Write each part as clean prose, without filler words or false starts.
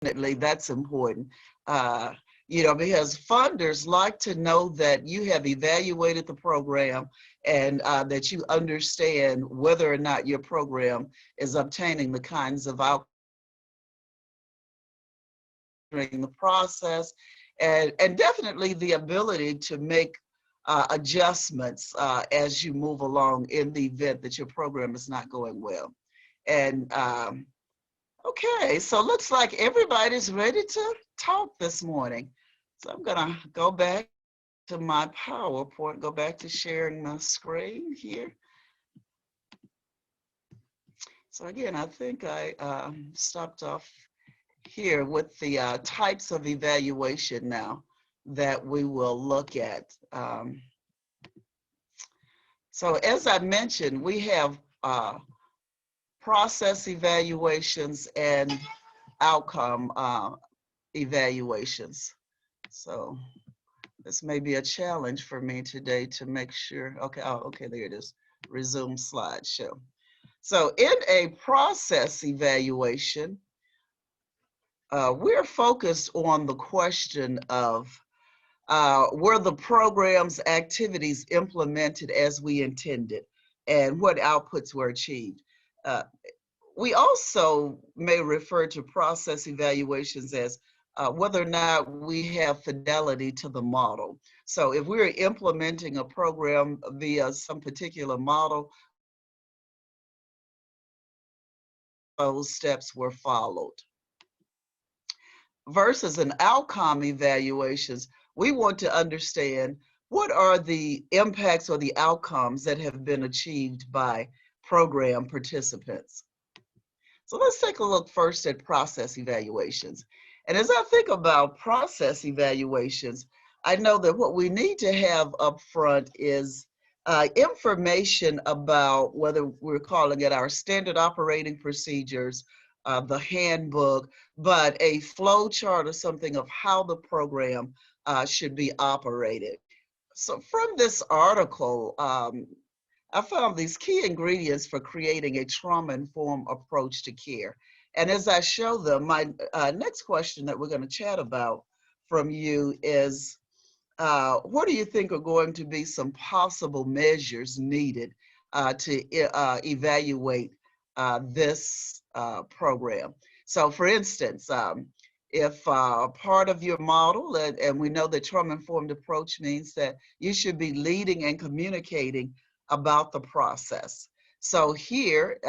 definitely that's important. Because funders like to know that you have evaluated the program and that you understand whether or not your program is obtaining the kinds of outcomes during the process, and definitely the ability to make adjustments as you move along in the event that your program is not going well. And okay, so looks like everybody's ready to talk this morning. So I'm gonna go back to my PowerPoint, go back to sharing my screen here. So again, I think I stopped off here with the types of evaluation now that we will look at. So as I mentioned, we have process evaluations and outcome evaluations. So this may be a challenge for me today to make sure, okay, okay, there it is, resume slideshow. So in a process evaluation, we're focused on the question of were the program's activities implemented as we intended and what outputs were achieved. We also may refer to process evaluations as whether or not we have fidelity to the model. So if we're implementing a program via some particular model, those steps were followed. Versus an outcome evaluations, we want to understand what are the impacts or the outcomes that have been achieved by program participants. So let's take a look first at process evaluations. And as I think about process evaluations, I know that what we need to have up front is information about whether we're calling it our standard operating procedures, the handbook, but a flow chart or something of how the program should be operated. So from this article, I found these key ingredients for creating a trauma-informed approach to care. And as I show them, my next question that we're going to chat about from you is, what do you think are going to be some possible measures needed to evaluate this program? So for instance, if part of your model, and we know that trauma-informed approach means that you should be leading and communicating about the process. So here,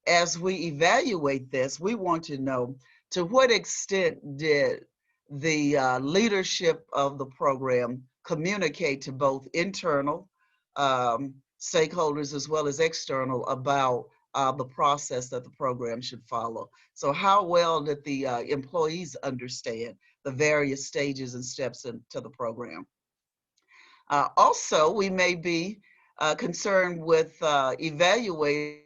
as we evaluate this, we want to know to what extent did the leadership of the program communicate to both internal stakeholders as well as external about the process that the program should follow. So how well did the employees understand the various stages and steps into the program? Also, we may be concerned with evaluating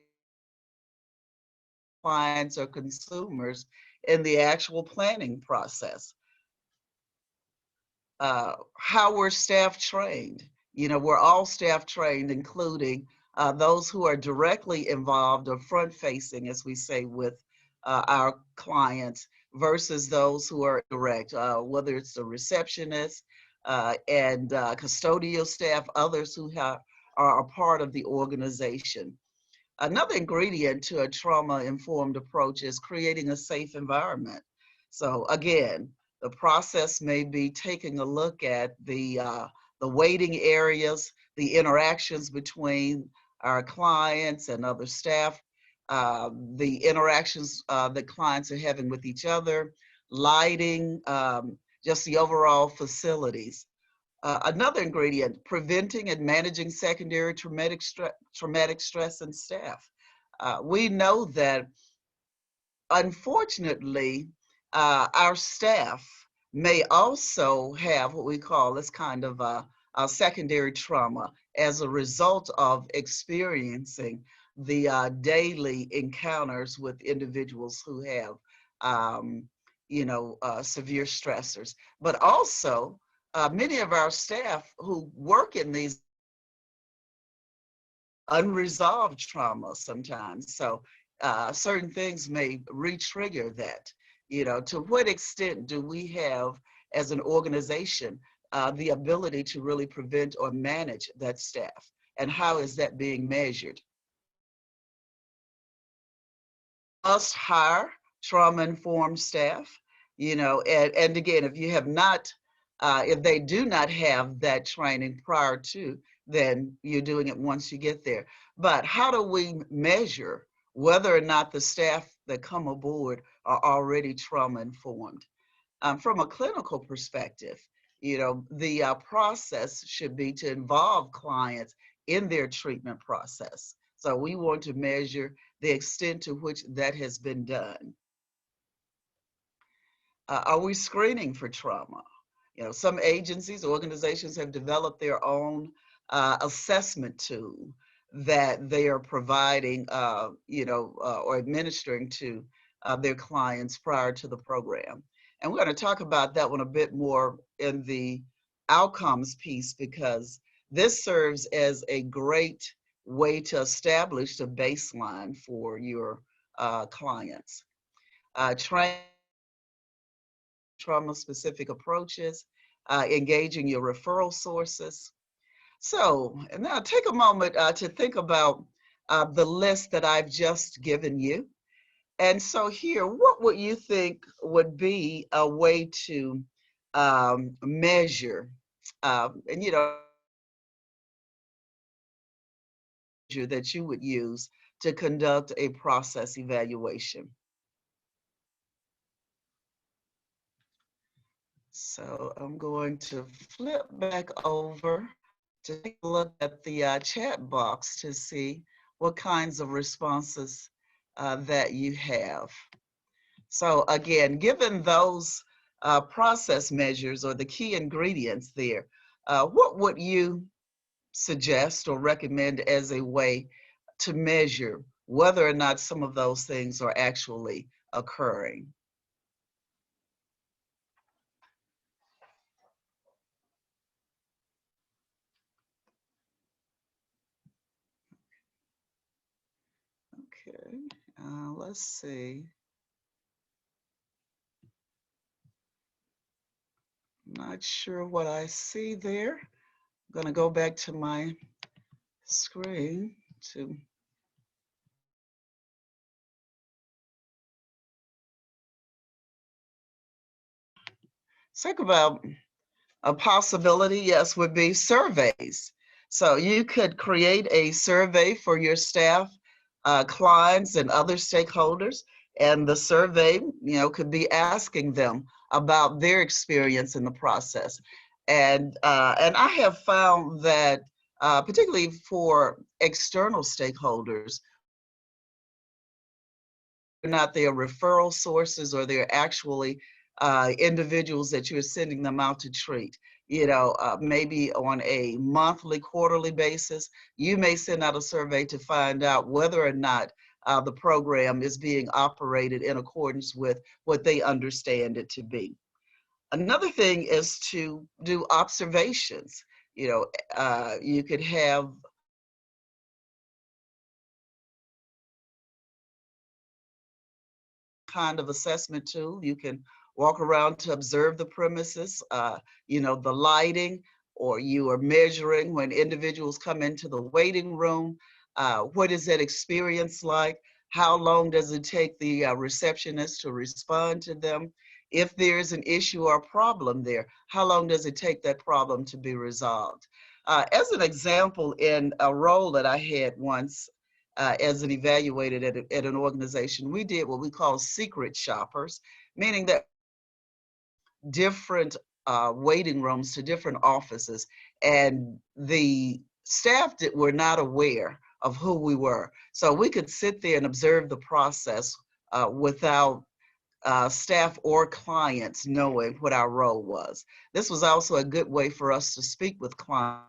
clients or consumers in the actual planning process. How were staff trained? You know, we're all staff trained, including those who are directly involved or front facing, as we say, with our clients versus those who are direct, whether it's the receptionist and custodial staff, others who are a part of the organization. Another ingredient to a trauma-informed approach is creating a safe environment. So again, the process may be taking a look at the waiting areas, the interactions between our clients and other staff, the interactions that clients are having with each other, lighting, just the overall facilities. Another ingredient, preventing and managing secondary traumatic stress in staff. We know that, unfortunately, our staff may also have what we call this kind of a secondary trauma as a result of experiencing the daily encounters with individuals who have, severe stressors. But also, many of our staff who work in these unresolved trauma sometimes. So certain things may re-trigger that. To what extent do we have as an organization the ability to really prevent or manage that staff? And how is that being measured? Must hire trauma-informed staff, and again, if you have not, if they do not have that training prior to, then you're doing it once you get there. But how do we measure whether or not the staff that come aboard are already trauma-informed? From a clinical perspective, the process should be to involve clients in their treatment process. So we want to measure the extent to which that has been done. Are we screening for trauma? Some agencies, organizations have developed their own assessment tool that they are providing, or administering to their clients prior to the program. And we're going to talk about that one a bit more in the outcomes piece, because this serves as a great way to establish the baseline for your clients. Train trauma-specific approaches, engaging your referral sources. So now take a moment to think about the list that I've just given you. And so here, what would you think would be a way to measure, and that you would use to conduct a process evaluation? So I'm going to flip back over to take a look at the chat box to see what kinds of responses that you have. So again, given those process measures or the key ingredients there, what would you suggest or recommend as a way to measure whether or not some of those things are actually occurring? Okay, let's see. Not sure what I see there. I'm going to go back to my screen to talk about a possibility, yes, would be surveys. So you could create a survey for your staff, clients, and other stakeholders. And the survey, could be asking them about their experience in the process. And I have found that, particularly for external stakeholders, not their referral sources or they're actually individuals that you're sending them out to treat. Maybe on a monthly, quarterly basis, you may send out a survey to find out whether or not the program is being operated in accordance with what they understand it to be. Another thing is to do observations. You could have kind of assessment tool. You can walk around to observe the premises, the lighting, or you are measuring when individuals come into the waiting room. What is that experience like? How long does it take the receptionist to respond to them? If there's an issue or problem there, how long does it take that problem to be resolved? As an example, in a role that I had once, as an evaluated at an organization, we did what we call secret shoppers, meaning that different waiting rooms to different offices, and the staff that were not aware of who we were. So we could sit there and observe the process without staff or clients knowing what our role was. This was also a good way for us to speak with clients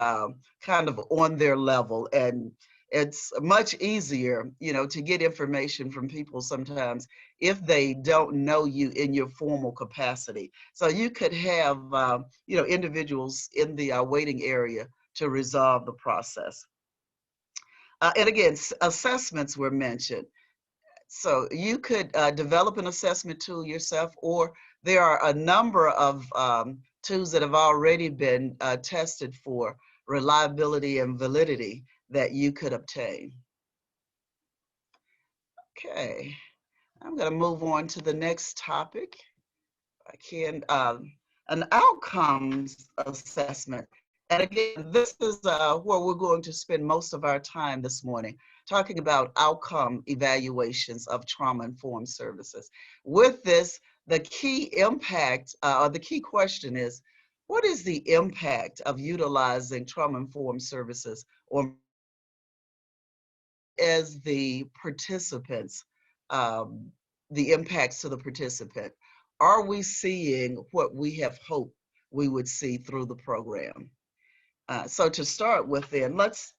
kind of on their level. And it's much easier, to get information from people sometimes if they don't know you in your formal capacity. So you could have, individuals in the waiting area to resolve the process. And again, assessments were mentioned. So you could develop an assessment tool yourself, or there are a number of tools that have already been tested for reliability and validity that you could obtain. Okay, I'm going to move on to the next topic. I can, an outcomes assessment. And again, this is where we're going to spend most of our time this morning, talking about outcome evaluations of trauma-informed services. With this, the key impact, or the key question is, what is the impact of utilizing trauma-informed services, or as the participants, um, the impacts to the participant? Are we seeing what we have hoped we would see through the program? So to start with then, let's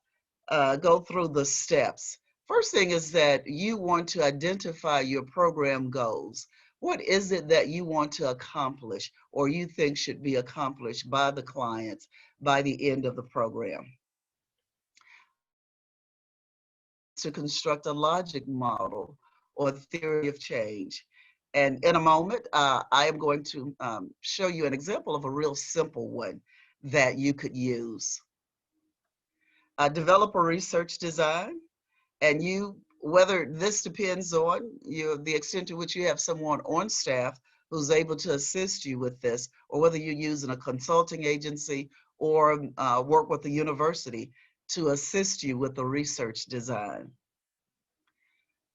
go through the steps. First thing is that you want to identify your program goals. What is it that you want to accomplish or you think should be accomplished by the clients by the end of the program? To construct a logic model or theory of change. And in a moment, I am going to show you an example of a real simple one that you could use. Develop a research design, and whether this depends on the extent to which you have someone on staff who's able to assist you with this, or whether you're using a consulting agency or work with the university to assist you with the research design.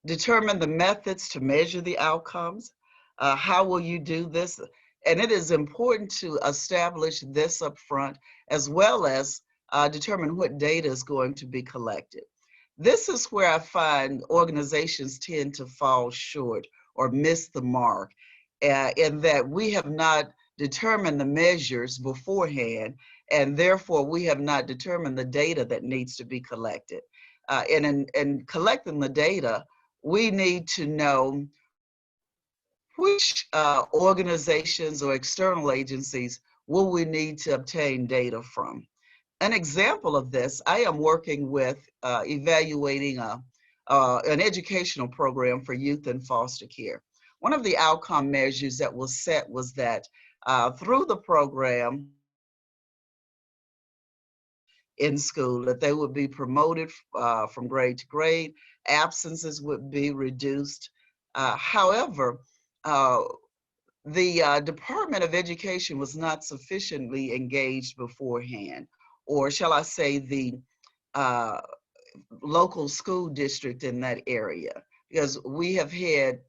Determine the methods to measure the outcomes. How will you do this? And it is important to establish this up front, as well as determine what data is going to be collected. This is where I find organizations tend to fall short or miss the mark, in that we have not determined the measures beforehand, and therefore we have not determined the data that needs to be collected. And in collecting the data, we need to know which organizations or external agencies will we need to obtain data from. An example of this, I am working with evaluating an educational program for youth in foster care. One of the outcome measures that was set was that through the program in school, that they would be promoted from grade to grade, absences would be reduced. However, the Department of Education was not sufficiently engaged beforehand, or shall I say the uh, local school district in that area, because we have had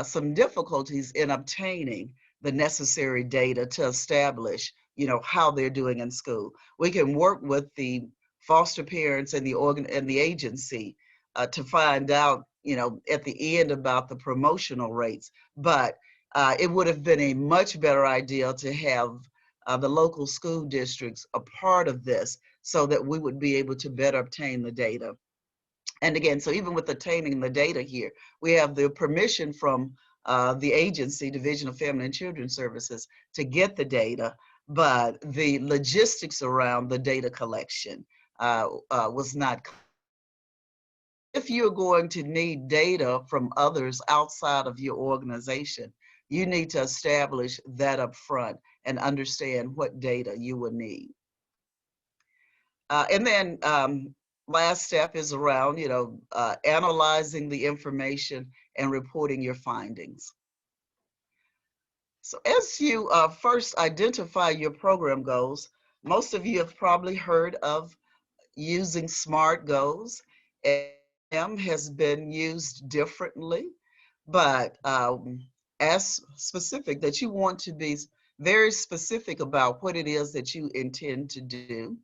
some difficulties in obtaining the necessary data to establish, how they're doing in school. We can work with the foster parents and the agency to find out, at the end about the promotional rates, but it would have been a much better idea to have the local school districts a part of this so that we would be able to better obtain the data. And again, so even with obtaining the data here, we have the permission from the agency, Division of Family and Children Services, to get the data, but the logistics around the data collection was not. If you're going to need data from others outside of your organization, you need to establish that up front and understand what data you will need. And then last step is around, analyzing the information and reporting your findings. So as you first identify your program goals, most of you have probably heard of using SMART goals. M has been used differently, but as specific that you want to be very specific about what it is that you intend to do.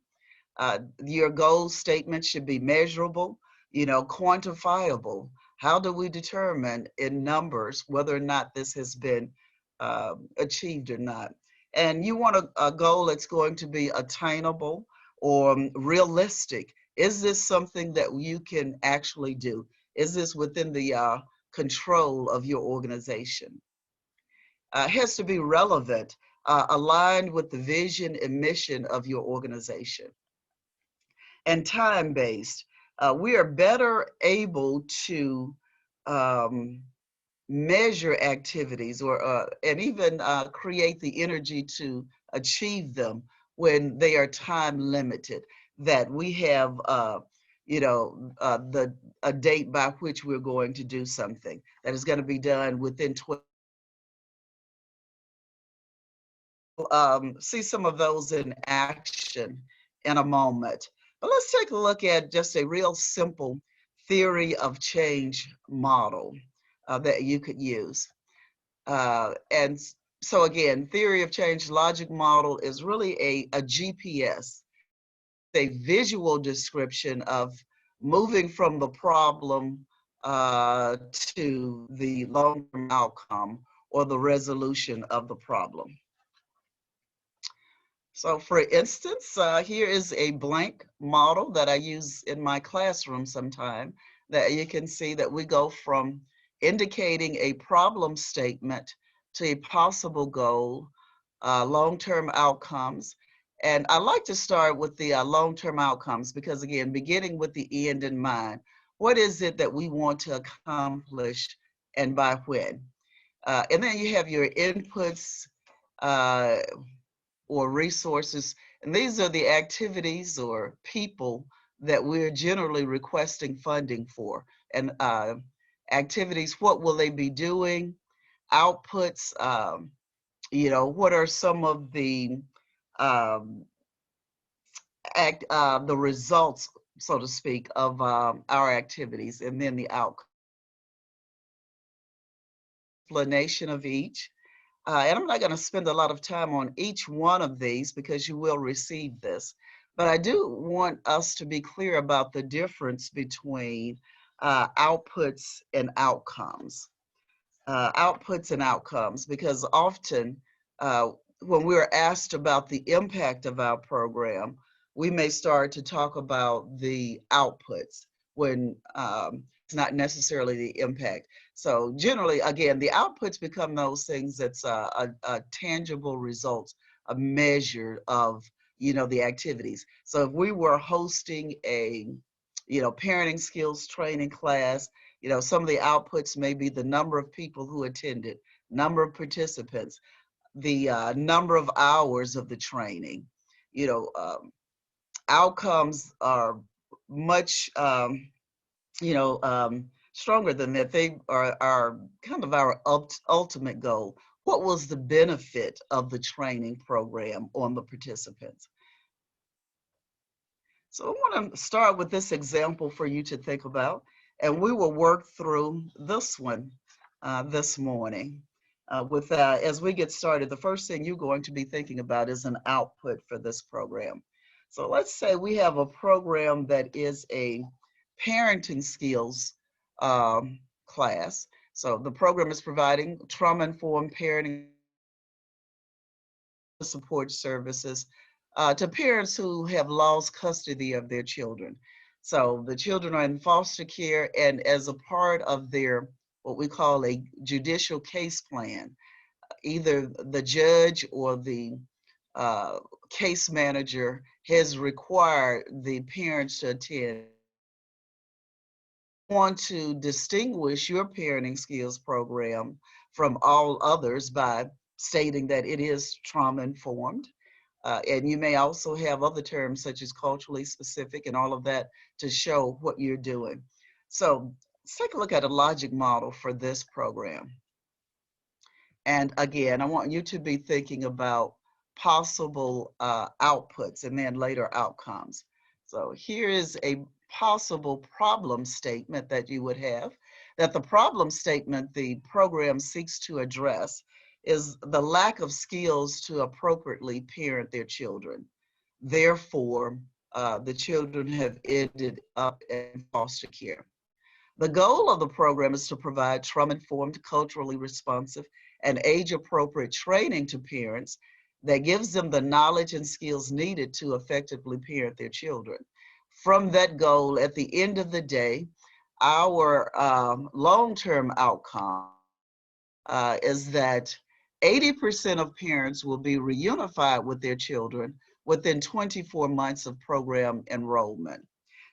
Your goal statement should be measurable, quantifiable. How do we determine in numbers whether or not this has been achieved or not? And you want a goal that's going to be attainable or realistic. Is this something that you can actually do? Is this within the control of your organization? It has to be relevant, aligned with the vision and mission of your organization. And time-based. We are better able to um, measure activities or and even create the energy to achieve them when they are time limited, that we have the a date by which we're going to do something that is going to be done within 12. See some of those in action in a moment. But let's take a look at just a real simple theory of change model that you could use. And so again, theory of change logic model is really a GPS, a visual description of moving from the problem to the long-term outcome or the resolution of the problem. So for instance, here is a blank model that I use in my classroom sometime, that you can see that we go from indicating a problem statement to a possible goal, long-term outcomes. And I like to start with the long-term outcomes because, again, beginning with the end in mind, what is it that we want to accomplish and by when? And then you have your inputs, uh, or resources. And these are the activities or people that we're generally requesting funding for. And activities, what will they be doing? Outputs, what are some of um, the results, so to speak, of our activities, and then the outcome. Explanation of each. And I'm not going to spend a lot of time on each one of these because you will receive this. But I do want us to be clear about the difference between outputs and outcomes. Outputs and outcomes, because often when we're asked about the impact of our program, we may start to talk about the outputs when it's not necessarily the impact. So generally, again, the outputs become those things that's a tangible result, a measure of, the activities. So if we were hosting a, parenting skills training class, some of the outputs may be the number of people who attended, number of participants, the number of hours of the training. You know, outcomes are much, stronger than that. They are kind of our ultimate goal. What was the benefit of the training program on the participants? So I want to start with this example for you to think about, and we will work through this one this morning. As we get started, the first thing you're going to be thinking about is an output for this program. So let's say we have a program that is a parenting skills class. So the program is providing trauma-informed parenting support services to parents who have lost custody of their children. So the children are in foster care, and as a part of their what we call a judicial case plan, either the judge or the case manager has required the parents to attend. Want to distinguish your parenting skills program from all others by stating that it is trauma informed. And you may also have other terms such as culturally specific and all of that to show what you're doing. So let's take a look at a logic model for this program. And again, I want you to be thinking about possible outputs and then later outcomes. So here is a possible problem statement that you would have, that the problem statement the program seeks to address is the lack of skills to appropriately parent their children. Therefore, the children have ended up in foster care. The goal of the program is to provide trauma-informed, culturally responsive, and age-appropriate training to parents that gives them the knowledge and skills needed to effectively parent their children. From that goal, at the end of the day, our long-term outcome is that 80% of parents will be reunified with their children within 24 months of program enrollment.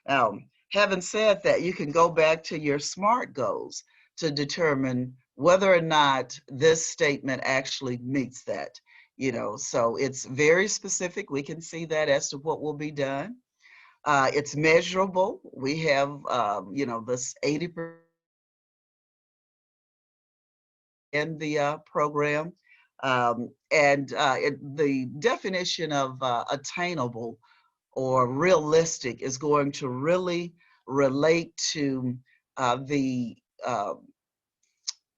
Now, having said that, you can go back to your SMART goals. to determine whether or not this statement actually meets that. So it's very specific. We can see that as to what will be done. It's measurable. We have, this 80% in the program. The definition of attainable or realistic is going to really relate to the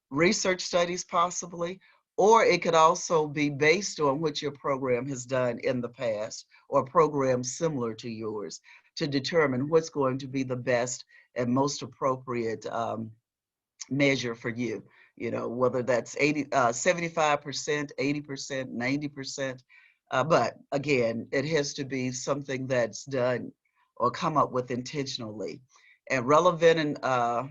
research studies possibly, or it could also be based on what your program has done in the past or programs similar to yours to determine what's going to be the best and most appropriate measure for you. Whether that's 75%, 80%, 90%. But again, it has to be something that's done or come up with intentionally and relevant and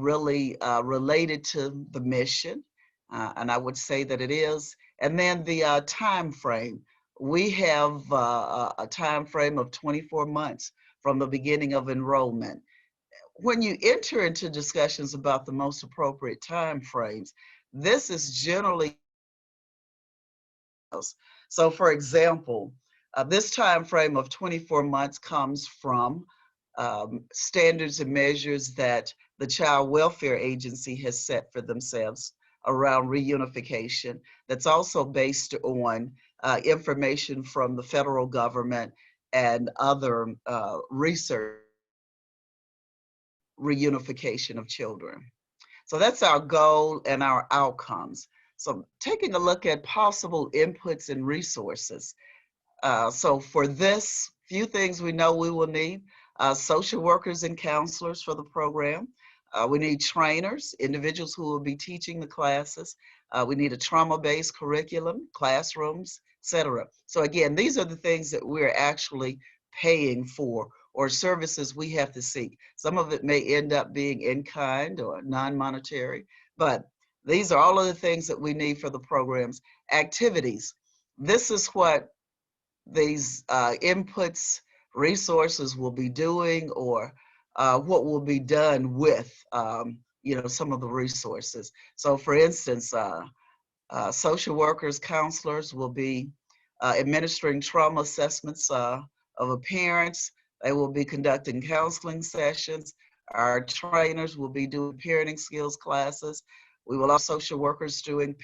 really related to the mission. And I would say that it is. And then the time frame. We have a time frame of 24 months from the beginning of enrollment. When you enter into discussions about the most appropriate time frames, this is generally so. For example, this time frame of 24 months comes from standards and measures that the Child Welfare Agency has set for themselves around reunification. That's also based on information from the federal government and other research reunification of children. So that's our goal and our outcomes. So taking a look at possible inputs and resources. So for this, few things we know we will need: social workers and counselors for the program. We need trainers, individuals who will be teaching the classes. We need a trauma-based curriculum, classrooms, etc. So again, these are the things that we're actually paying for or services we have to seek. Some of it may end up being in kind or non-monetary, but these are all of the things that we need for the programs. Activities. This is what these inputs, resources will be doing, or what will be done with, some of the resources. So for instance, social workers, counselors will be administering trauma assessments of parents. They will be conducting counseling sessions. Our trainers will be doing parenting skills classes. We will have social workers doing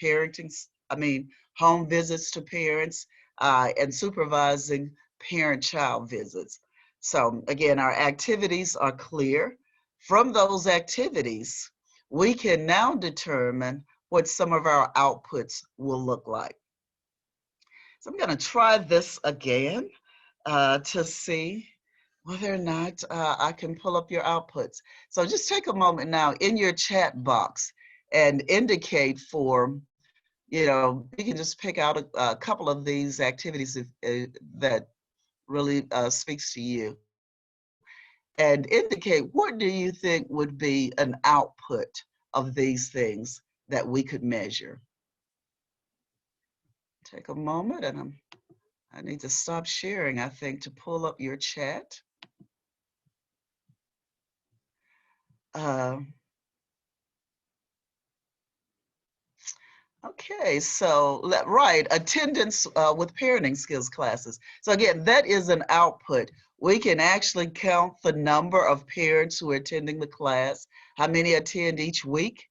home visits to parents and supervising parent-child visits. So again, our activities are clear. From those activities, we can now determine what some of our outputs will look like. So I'm going to try this again to see whether or not I can pull up your outputs. So just take a moment now in your chat box and indicate for, you can just pick out a couple of these activities that really speaks to you, and indicate what do you think would be an output of these things that we could measure. Take a moment, and I need to stop sharing, I think, to pull up your chat. Okay, so right, attendance with parenting skills classes. So again, that is an output. We can actually count the number of parents who are attending the class, how many attend each week.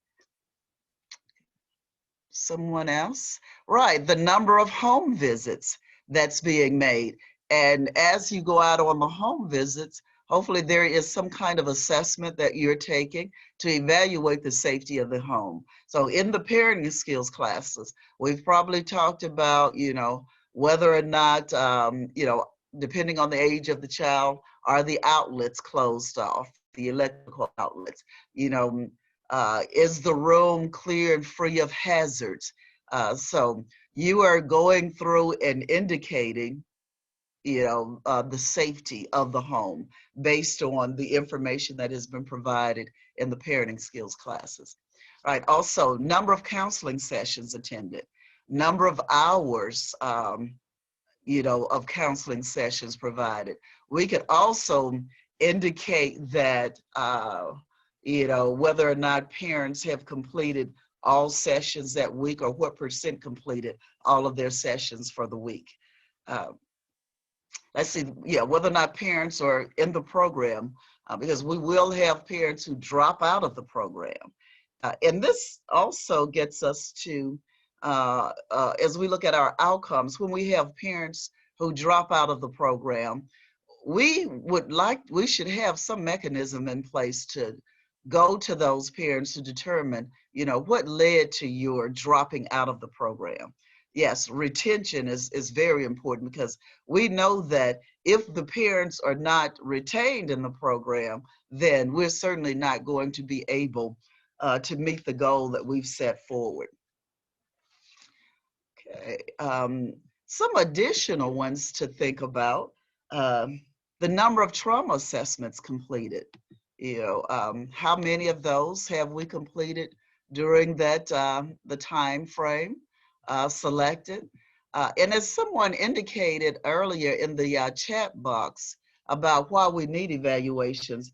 Someone else? Right, the number of home visits that's being made. And as you go out on the home visits, hopefully there is some kind of assessment that you're taking to evaluate the safety of the home. So in the parenting skills classes, we've probably talked about, whether or not, depending on the age of the child, are the outlets closed off, the electrical outlets, is the room clear and free of hazards? So you are going through and indicating, the safety of the home based on the information that has been provided in the parenting skills classes. All right. Also, number of counseling sessions attended, number of hours, of counseling sessions provided. We could also indicate that, whether or not parents have completed all sessions that week or what percent completed all of their sessions for the week. Let's see, whether or not parents are in the program, because we will have parents who drop out of the program. And this also gets us to, as we look at our outcomes, when we have parents who drop out of the program, we should have some mechanism in place to go to those parents to determine, what led to your dropping out of the program. Yes, retention is very important, because we know that if the parents are not retained in the program, then we're certainly not going to be able to meet the goal that we've set forward. Okay, some additional ones to think about. The number of trauma assessments completed. How many of those have we completed during that the time frame selected? And as someone indicated earlier in the chat box about why we need evaluations,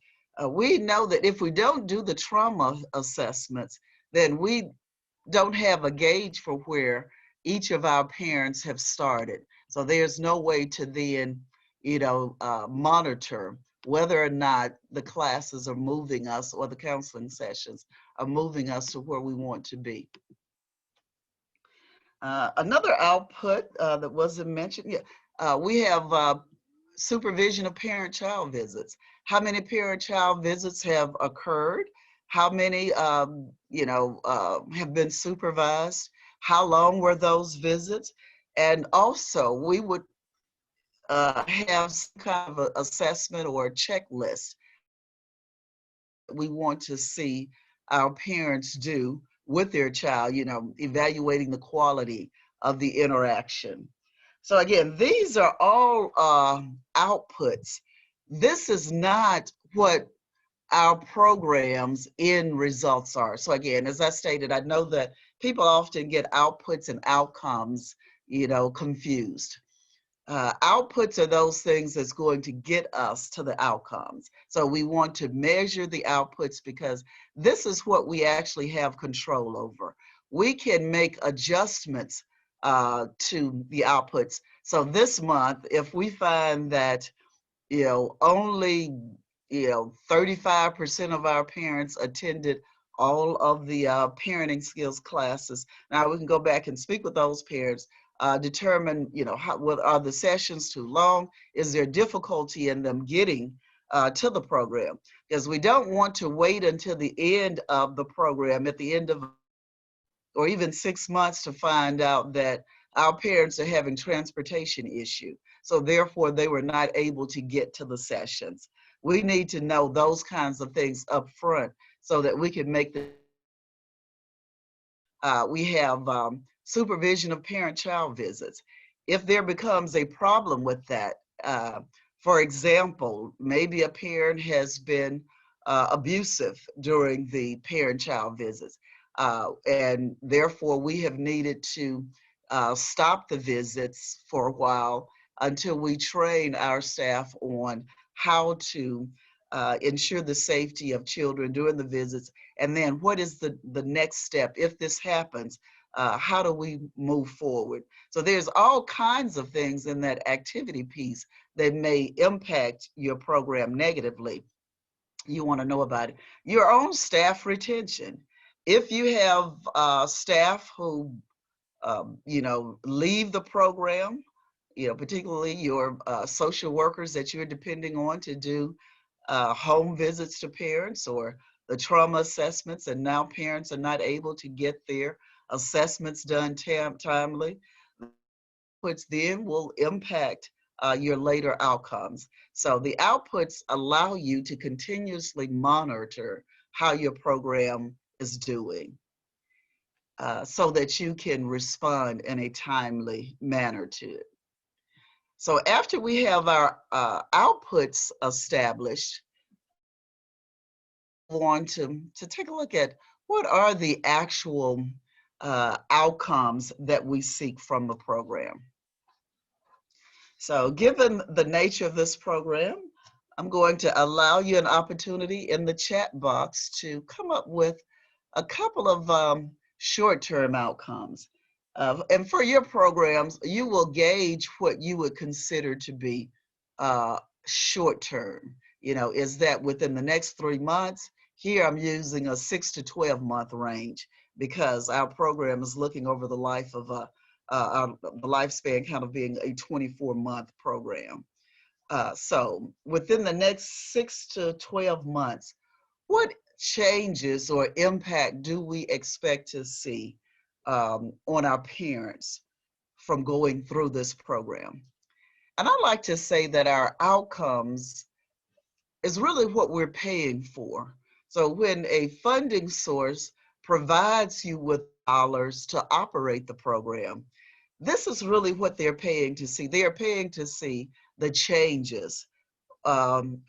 we know that if we don't do the trauma assessments, then we don't have a gauge for where each of our parents have started. So there's no way to then, monitor whether or not the classes are moving us, or the counseling sessions are moving us to where we want to be. Another output that wasn't mentioned, we have supervision of parent-child visits. How many parent-child visits have occurred? How many, have been supervised? How long were those visits? And also, we would have some kind of an assessment or a checklist we want to see our parents do with their child, evaluating the quality of the interaction. So again, these are all outputs. This is not what our program's end results are. So again, as I stated, I know that people often get outputs and outcomes, confused. Outputs are those things that's going to get us to the outcomes. So we want to measure the outputs, because this is what we actually have control over. We can make adjustments to the outputs. So this month, if we find that, only, 35% of our parents attended all of the parenting skills classes, now we can go back and speak with those parents, determine, are the sessions too long? Is there difficulty in them getting to the program? Because we don't want to wait until the end of the program, at the end of, or even 6 months, to find out that our parents are having transportation issue. So therefore, they were not able to get to the sessions. We need to know those kinds of things up front so that we can make the, we have supervision of parent-child visits. If there becomes a problem with that, for example, maybe a parent has been abusive during the parent-child visits, and therefore we have needed to stop the visits for a while until we train our staff on how to ensure the safety of children during the visits. And then what is the next step if this happens? How do we move forward? So there's all kinds of things in that activity piece that may impact your program negatively. You want to know about it. Your own staff retention. If you have staff who, leave the program, particularly your social workers that you're depending on to do home visits to parents, or the trauma assessments, and now parents are not able to get their assessments done timely, which then will impact your later outcomes. So the outputs allow you to continuously monitor how your program is doing, so that you can respond in a timely manner to it. So after we have our outputs established, we want to take a look at what are the actual outcomes that we seek from the program. So given the nature of this program, I'm going to allow you an opportunity in the chat box to come up with a couple of short-term outcomes. And for your programs, you will gauge what you would consider to be uh, short-term. You know, is that within the next 3 months? Here I'm using a 6 to 12 month range because our program is looking over the life of the lifespan kind of being a 24-month program. So within the next 6 to 12 months, what changes or impact do we expect to see on our parents from going through this program? And I like to say that our outcomes is really what we're paying for. So when a funding source provides you with dollars to operate the program, this is really what they're paying to see. They are paying to see the changes um,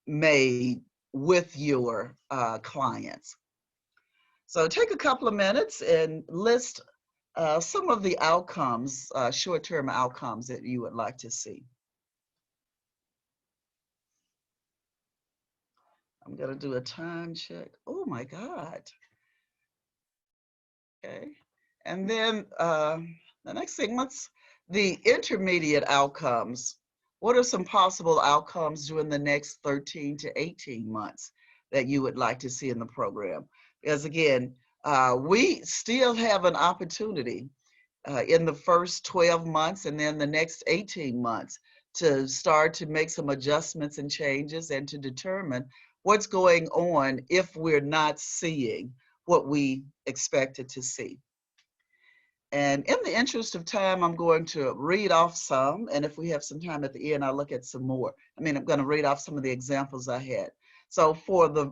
made with your clients. So take a couple of minutes and list some of the outcomes, short-term outcomes that you would like to see. I'm going to do a time check. Oh my God. Okay. And then the next thing, the intermediate outcomes. What are some possible outcomes during the next 13 to 18 months that you would like to see in the program? Because again, we still have an opportunity in the first 12 months and then the next 18 months to start to make some adjustments and changes and to determine what's going on if we're not seeing what we expected to see. And in the interest of time, I'm going to read off some, and if we have some time at the end, I'll look at some more. I'm going to read off some of the examples I had. So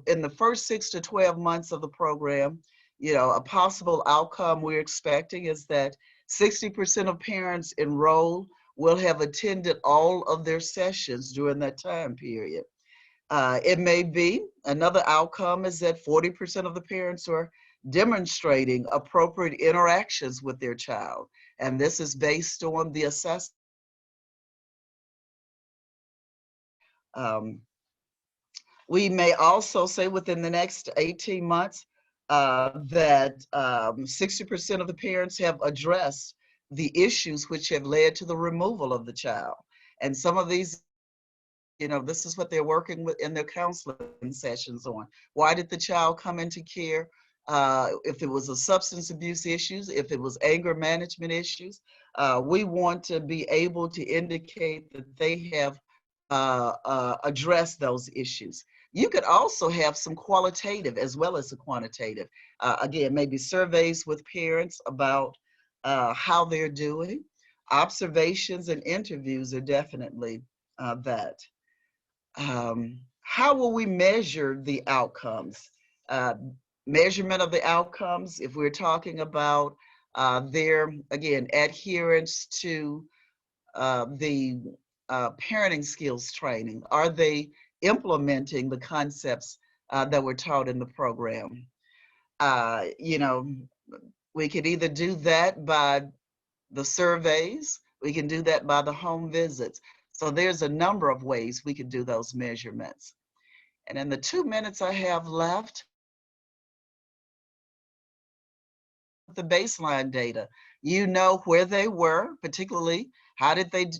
in the first 6 to 12 months of the program, you know, a possible outcome we're expecting is that 60% of parents enrolled will have attended all of their sessions during that time period. It may be another outcome is that 40% of the parents are demonstrating appropriate interactions with their child. And this is based on the assessment. We may also say within the next 18 months that 60% of the parents have addressed the issues which have led to the removal of the child. And some of these, you know, this is what they're working with in their counseling sessions on. Why did the child come into care? If it was a substance abuse issues, if it was anger management issues, we want to be able to indicate that they have addressed those issues. You could also have some qualitative as well as the quantitative. Again, maybe surveys with parents about how they're doing. Observations and interviews are definitely that. How will we measure the outcomes? Measurement of the outcomes, if we're talking about their, again, adherence to the parenting skills training. Are they implementing the concepts that were taught in the program? You know, we could either do that by the surveys, we can do that by the home visits. So there's a number of ways we could do those measurements. And in the 2 minutes I have left, the baseline data, you know where they were, particularly how did they,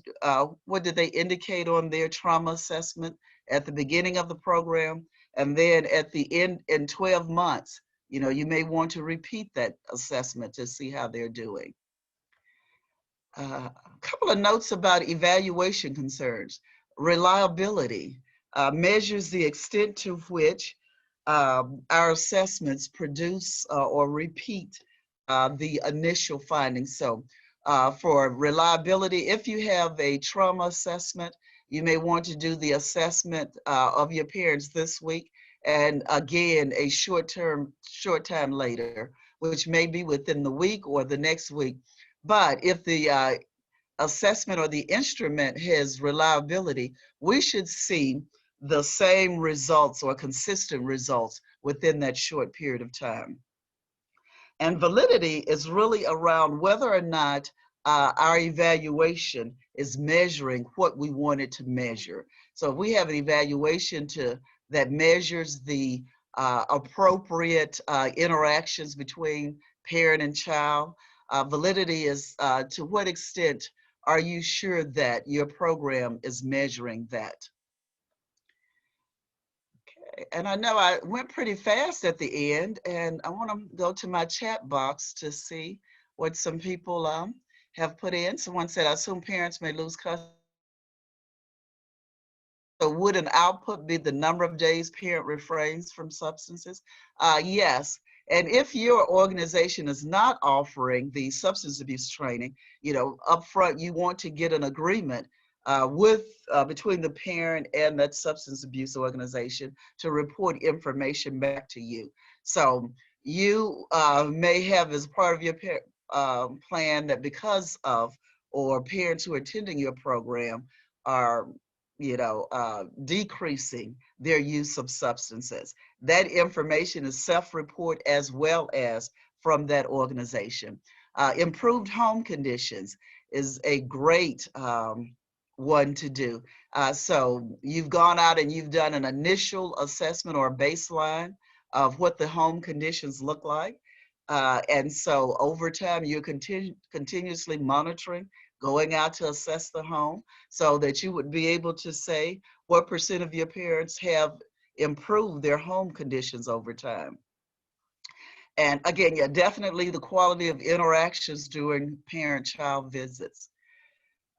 what did they indicate on their trauma assessment at the beginning of the program, and then at the end in 12 months, you know, you may want to repeat that assessment to see how they're doing. A couple of notes about evaluation concerns. Reliability measures the extent to which our assessments produce or repeat the initial findings. So for reliability, if you have a trauma assessment, you may want to do the assessment of your parents this week, and again, a short time later, which may be within the week or the next week. But if the assessment or the instrument has reliability, we should see the same results or consistent results within that short period of time. And validity is really around whether or not our evaluation is measuring what we want it to measure. So if we have an evaluation that measures the appropriate interactions between parent and child, validity is to what extent are you sure that your program is measuring that? Okay, and I know I went pretty fast at the end, and I want to go to my chat box to see what some people have put in. Someone said, I assume parents may lose custody. So would an output be the number of days parent refrains from substances? Yes. And if your organization is not offering the substance abuse training, upfront, you want to get an agreement between the parent and that substance abuse organization to report information back to you. So you may have as part of your plan that because of, or parents who are attending your program are decreasing their use of substances. That information is self-report as well as from that organization. Improved home conditions is a great one to do. So you've gone out and you've done an initial assessment or a baseline of what the home conditions look like. And so over time, you're continuously monitoring, going out to assess the home so that you would be able to say what % of your parents have improved their home conditions over time. And again, yeah, definitely the quality of interactions during parent-child visits.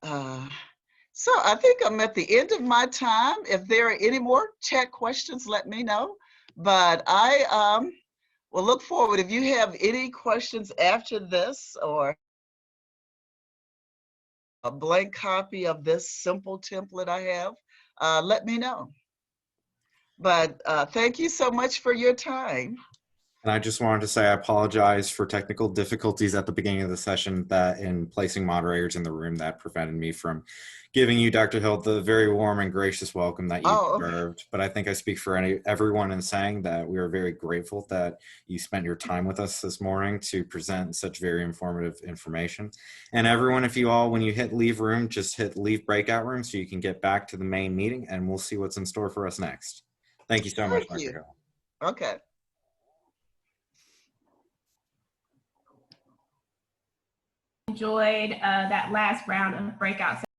So I think I'm at the end of my time. If there are any more chat questions, let me know. But I will look forward. If you have any questions after this or a blank copy of this simple template I have, let me know. But thank you so much for your time. And I just wanted to say I apologize for technical difficulties at the beginning of the session that in placing moderators in the room that prevented me from giving you, Dr. Hill, the very warm and gracious welcome that you deserved. Okay. But I think I speak for everyone in saying that we are very grateful that you spent your time with us this morning to present such very informative information. And everyone, if you all, when you hit leave room, just hit leave breakout room so you can get back to the main meeting and we'll see what's in store for us next. Thank you so much, Dr. Hill. Okay. Enjoyed that last round of breakout